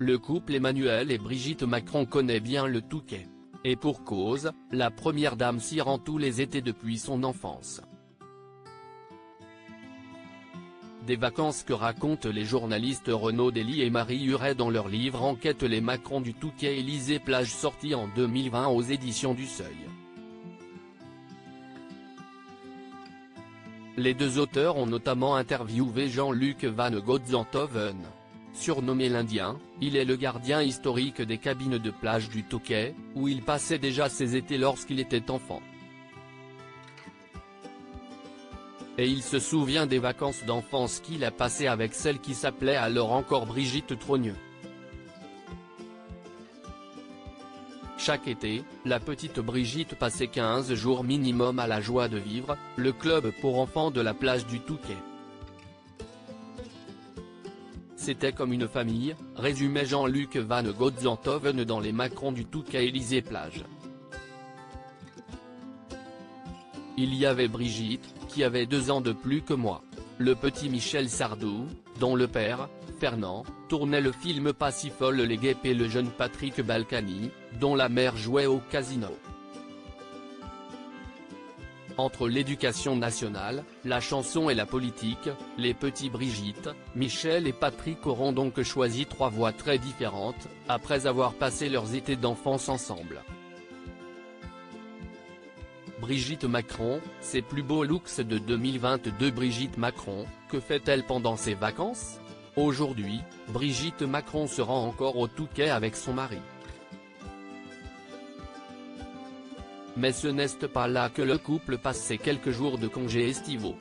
Le couple Emmanuel et Brigitte Macron connaît bien le Touquet. Et pour cause, la première dame s'y rend tous les étés depuis son enfance. Des vacances que racontent les journalistes Renaud Dely et Marie Huret dans leur livre Enquête les Macron du Touquet Élysée-Plage sorti en 2020 aux éditions du Seuil. Les deux auteurs ont notamment interviewé Jean-Luc Van Godsenthoven. Surnommé l'Indien, il est le gardien historique des cabines de plage du Touquet, où il passait déjà ses étés lorsqu'il était enfant. Et il se souvient des vacances d'enfance qu'il a passées avec celle qui s'appelait alors encore Brigitte Trogneux. Chaque été, la petite Brigitte passait 15 jours minimum à la Joie de Vivre, le club pour enfants de la plage du Touquet. C'était comme une famille, résumait Jean-Luc Van Godsenthoven dans les Macron du Touquet Élysée-Plage. Il y avait Brigitte, qui avait 2 ans de plus que moi. Le petit Michel Sardou, dont le père, Fernand, tournait le film Pas si folle les guêpes et le jeune Patrick Balkany, dont la mère jouait au casino. Entre l'éducation nationale, la chanson et la politique, les petits Brigitte, Michel et Patrick auront donc choisi 3 voies très différentes, après avoir passé leurs étés d'enfance ensemble. Brigitte Macron, ses plus beaux looks de 2022. Brigitte Macron, que fait-elle pendant ses vacances? Aujourd'hui, Brigitte Macron se rend encore au Touquet avec son mari. Mais ce n'est pas là que le couple passe ses quelques jours de congés estivaux.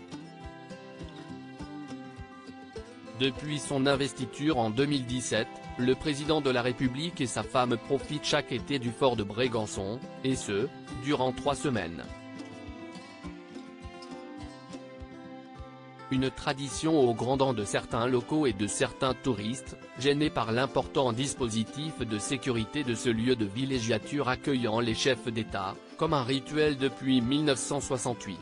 Depuis son investiture en 2017, le président de la République et sa femme profitent chaque été du fort de Brégançon, et ce, durant 3 semaines. Une tradition aux grands dents de certains locaux et de certains touristes, gênés par l'important dispositif de sécurité de ce lieu de villégiature accueillant les chefs d'État, comme un rituel depuis 1968.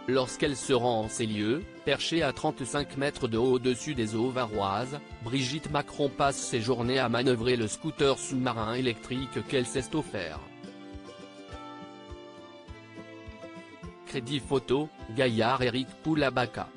Lorsqu'elle se rend en ces lieux, perchée à 35 mètres de haut au-dessus des eaux varoises, Brigitte Macron passe ses journées à manœuvrer le scooter sous-marin électrique qu'elle s'est offert. Crédit photo, Gaillard Éric Poulabaca.